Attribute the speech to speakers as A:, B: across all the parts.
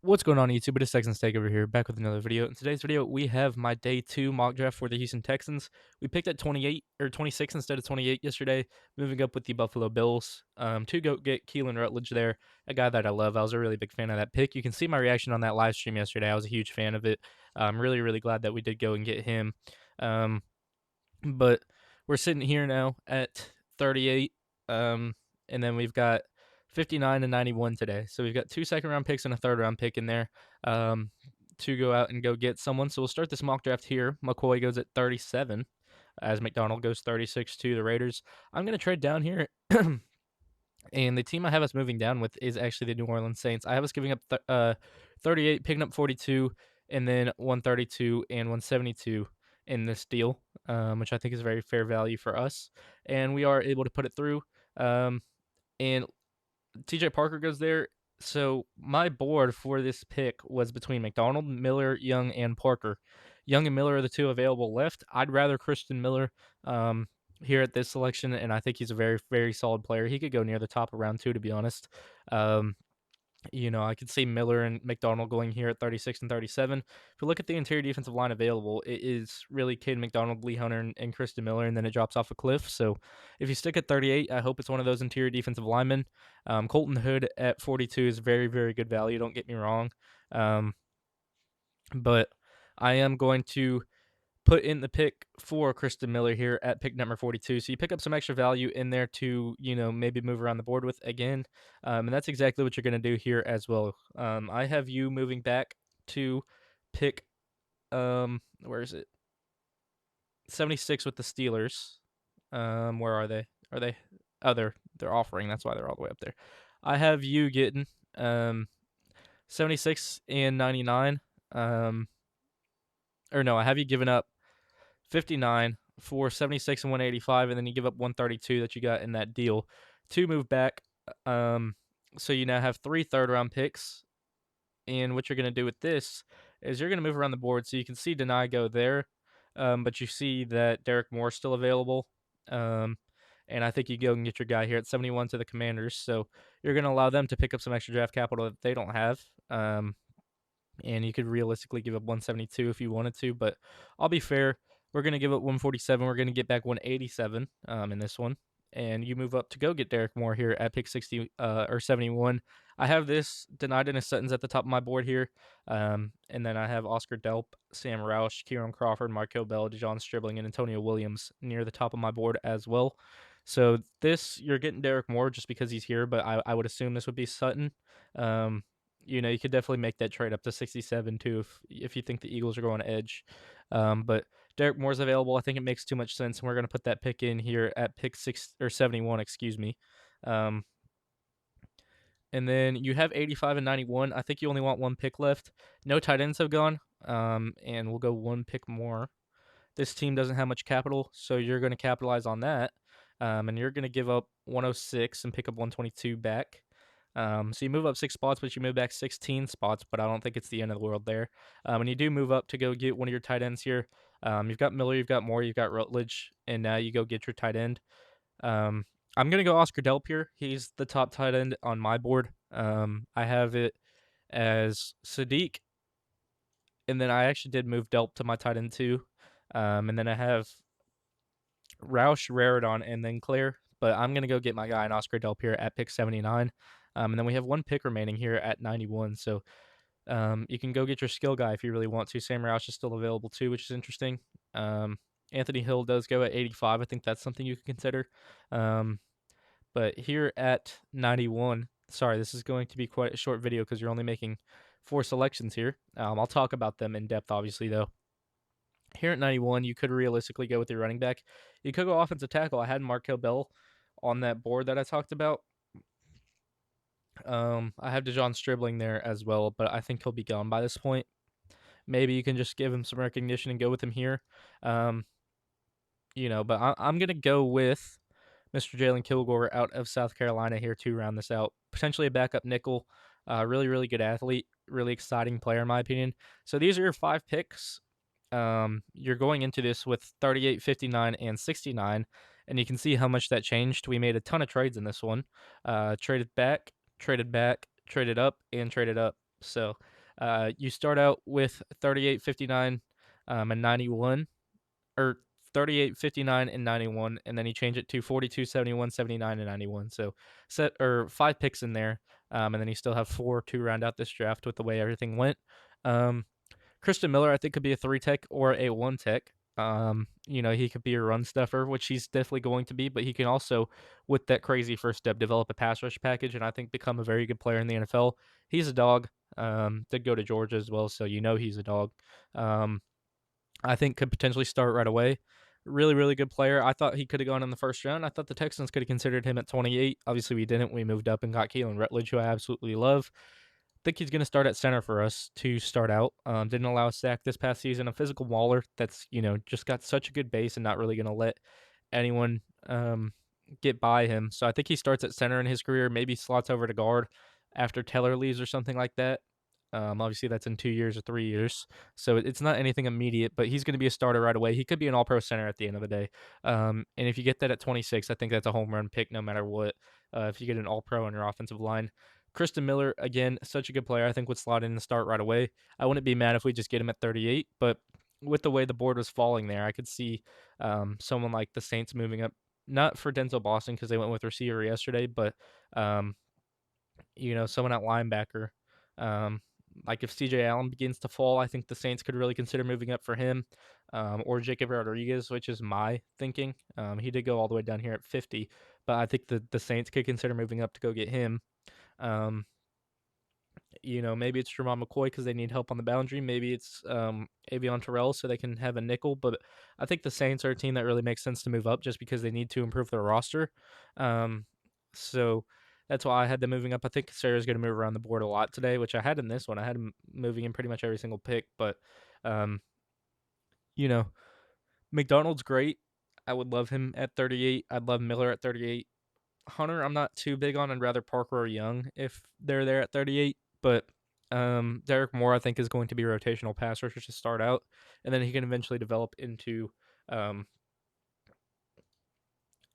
A: What's going on YouTube? It is Texans Take over here, back with another video. In today's video, we have my day 2 mock draft for the Houston Texans. We picked at 28 or 26 instead of 28 yesterday, moving up with the Buffalo Bills to go get Keelan Rutledge there, a guy that I love. I was a really big fan of that pick. You can see my reaction on that live stream yesterday. I was a huge fan of it. I'm really glad that we did go and get him. Um, but we're sitting here now at 38, and then we've got 59 and 91 today. So we've got 2 second-round picks and a third-round pick in there, to go out and go get someone. So we'll start this mock draft here. McCoy goes at 37, as McDonald goes 36 to the Raiders. I'm gonna trade down here, and the team I have us moving down with is actually the New Orleans Saints. I have us giving up 38, picking up 42, and then 132 and 172 in this deal, which I think is very fair value for us. And we are able to put it through. And TJ Parker goes there. So my board for this pick was between McDonald, Miller, Young, and Parker. Young and Miller are the two available left. I'd rather Christian Miller here at this selection, and I think he's a very solid player. He could go near the top of round 2, to be honest. Um, I could see Miller and McDonald going here at 36 and 37. If you look at the interior defensive line available, it is really Cade McDonald, Lee Hunter, and Kristen Miller, and then it drops off a cliff. So if you stick at 38, I hope it's one of those interior defensive linemen. Colton Hood at 42 is very good value, don't get me wrong. But I am going to put in the pick for Kristen Miller here at pick number 42. So you pick up some extra value in there to, maybe move around the board with again. And that's exactly what you're going to do here as well. I have you moving back to pick, where is it? 76 with the Steelers. Where are they? Oh, they're offering. That's why they're all the way up there. I have you getting 76 and 99. Or no, I have you giving up 59 for 76 and 185, and then you give up 132 that you got in that deal to move back. So you now have 3 third-round picks, and what you're going to do with this is you're going to move around the board. So you can see Deny go there, but you see that Derek Moore's still available. And I think you go and get your guy here at 71 to the Commanders. So you're going to allow them to pick up some extra draft capital that they don't have. And you could realistically give up 172 if you wanted to, but I'll be fair. We're going to give up 147. We're going to get back 187 in this one. And you move up to go get Derek Moore here at pick 60 or 71. I have this denied in a sentence at the top of my board here. And then I have Oscar Delp, Sam Roush, Kieran Crawford, Marco Bell, DeJon Stribling, and Antonio Williams near the top of my board as well. So this, you're getting Derek Moore just because he's here, but I would assume this would be Sutton. You could definitely make that trade up to 67 too if you think the Eagles are going edge. But Derek Moore's available. I think it makes too much sense, and we're going to put that pick in here at pick 6 or 71, excuse me. And then you have 85 and 91. I think you only want one pick left. No tight ends have gone, and we'll go one pick more. This team doesn't have much capital, so you're going to capitalize on that, and you're going to give up 106 and pick up 122 back. So you move up 6 spots, but you move back 16 spots, but I don't think it's the end of the world there. And you do move up to go get one of your tight ends here. You've got Miller, you've got Moore, you've got Rutledge, and now you go get your tight end. I'm going to go Oscar Delp here. He's the top tight end on my board. I have it as Sadiq, and then I actually did move Delp to my tight end too. And then I have Roush, Raridon, and then Claire. But I'm going to go get my guy in Oscar Delp here at pick 79. And then we have one pick remaining here at 91. So you can go get your skill guy if you really want to. Sam Roush is still available too, which is interesting. Anthony Hill does go at 85. I think that's something you can consider. But here at 91, sorry, this is going to be quite a short video because you're only making 4 selections here. I'll talk about them in depth, obviously, though. Here at 91, you could realistically go with your running back. You could go offensive tackle. I had Markel Bell on that board that I talked about. I have DeJon Stribling there as well, but I think he'll be gone by this point. Maybe you can just give him some recognition and go with him here. But I'm going to go with Mr. Jalen Kilgore out of South Carolina here to round this out. Potentially a backup nickel. Really good athlete. Really exciting player, in my opinion. So these are your 5 picks. You're going into this with 38, 59, and 69, and you can see how much that changed. We made a ton of trades in this one. Traded back, traded up, and traded up. So you start out with 38, 59, and 91, or 38, 59, and 91, and then you change it to 42, 71, 79, and 91. So set or 5 picks in there, and then you still have 4 to round out this draft with the way everything went. Um, Christian Miller, I think, could be a 3 tech or a 1 tech. He could be a run stuffer, which he's definitely going to be, but he can also, with that crazy first step, develop a pass rush package and I think become a very good player in the NFL. He's a dog. Did go to Georgia as well, so he's a dog. Um, I think could potentially start right away. Really, really good player. I thought he could have gone in the first round. I thought the Texans could have considered him at 28. Obviously, we didn't. We moved up and got Keelan Rutledge, who I absolutely love. Think he's going to start at center for us to start out. Didn't allow a sack this past season. A physical mauler that's just got such a good base and not really going to let anyone get by him. So I think he starts at center in his career. Maybe slots over to guard after Taylor leaves or something like that. Obviously, that's in 2 years or 3 years, so it's not anything immediate. But he's going to be a starter right away. He could be an All-Pro center at the end of the day. And if you get that at 26, I think that's a home run pick no matter what. If you get an All-Pro on your offensive line. Kristen Miller, again, such a good player. I think would slot in and start right away. I wouldn't be mad if we just get him at 38, but with the way the board was falling there, I could see someone like the Saints moving up. Not for Denzel Boston because they went with receiver yesterday, but um, someone at linebacker. Um, like if CJ Allen begins to fall, I think the Saints could really consider moving up for him, or Jacob Rodriguez, which is my thinking. He did go all the way down here at 50, but I think the Saints could consider moving up to go get him. Um, maybe it's Jermon McCoy because they need help on the boundary. Maybe it's Avion Terrell so they can have a nickel. But I think the Saints are a team that really makes sense to move up just because they need to improve their roster. Um, so that's why I had them moving up. I think Sarah's going to move around the board a lot today, which I had in this one. I had him moving in pretty much every single pick. But, um, you know, McDonald's great. I would love him at 38. I'd love Miller at 38. Hunter, I'm not too big on. I'd rather Parker or Young if they're there at 38. But Derek Moore, I think, is going to be a rotational pass rusher to start out, and then he can eventually develop into, um,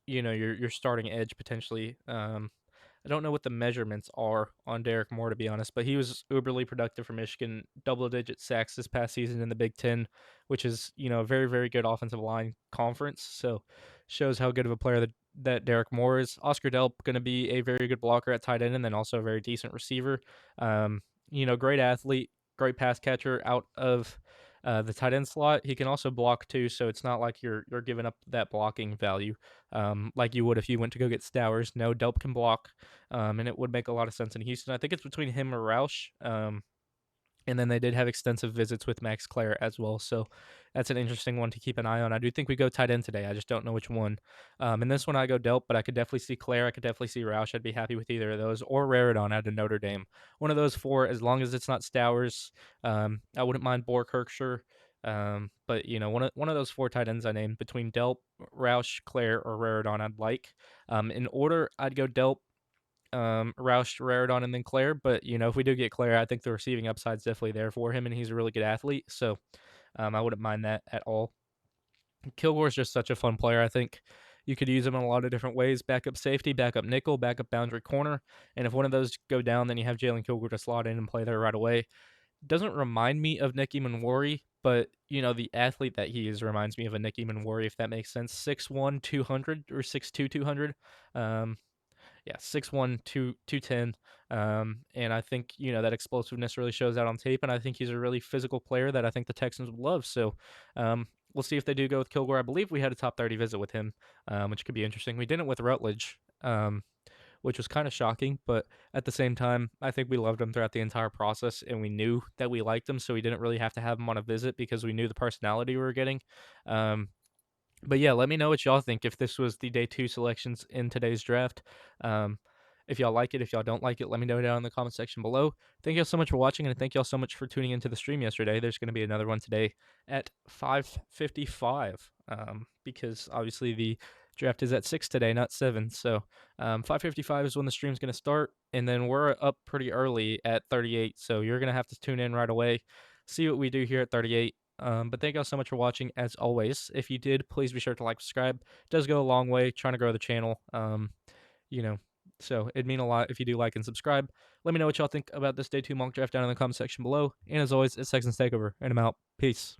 A: your starting edge potentially. I don't know what the measurements are on Derek Moore, to be honest, but he was uberly productive for Michigan, double-digit sacks this past season in the Big Ten, which is a very, very good offensive line conference. So shows how good of a player that Derek Moore is. Oscar Delp going to be a very good blocker at tight end, and then also a very decent receiver. Great athlete, great pass catcher out of the tight end slot. He can also block too, so it's not like you're giving up that blocking value like you would if you went to go get Stowers. No, Delp can block, and it would make a lot of sense in Houston. I think it's between him or Roush. And then they did have extensive visits with Max Clare as well. So that's an interesting one to keep an eye on. I do think we go tight end today. I just don't know which one. In this one, I go Delp, but I could definitely see Clare. I could definitely see Roush. I'd be happy with either of those. Or Raridon out of Notre Dame. One of those four, as long as it's not Stowers. I wouldn't mind Borkirkshire. But one of those four tight ends I named between Delp, Roush, Clare, or Raridon I'd like. In order, I'd go Delp, Roush, Raridon, and then Claire. But if we do get Claire, I think the receiving upside's definitely there for him, and he's a really good athlete. So I wouldn't mind that at all. Kilgore's just such a fun player. I think you could use him in a lot of different ways: backup safety, backup nickel, backup boundary corner. And if one of those go down, then you have Jalen Kilgore to slot in and play there right away. Doesn't remind me of Nicky Manwari, but the athlete that he is reminds me of a Nicky Manwari, if that makes sense. 6'1", 200 or 6'2", 200. Yeah, 6'1", 210. And I think, that explosiveness really shows out on tape, and I think he's a really physical player that I think the Texans would love. So we'll see if they do go with Kilgore. I believe we had a top 30 visit with him, which could be interesting. We didn't with Rutledge, which was kind of shocking, but at the same time, I think we loved him throughout the entire process, and we knew that we liked him, so we didn't really have to have him on a visit because we knew the personality we were getting. But yeah, let me know what y'all think if this was the day 2 selections in today's draft. Um, if y'all like it, if y'all don't like it, let me know down in the comment section below. Thank y'all so much for watching, and thank y'all so much for tuning into the stream yesterday. There's going to be another one today at 5:55, because obviously the draft is at 6 today, not 7. So 5:55 is when the stream's going to start, and then we're up pretty early at 38. So you're going to have to tune in right away, see what we do here at 38. But thank y'all so much for watching, as always. If you did, please be sure to like, subscribe. It does go a long way trying to grow the channel. You know, So it'd mean a lot if you do like and subscribe. Let me know what y'all think about this day 2 mock draft down in the comment section below. And as always, it's Texans Takeover, and I'm out. Peace.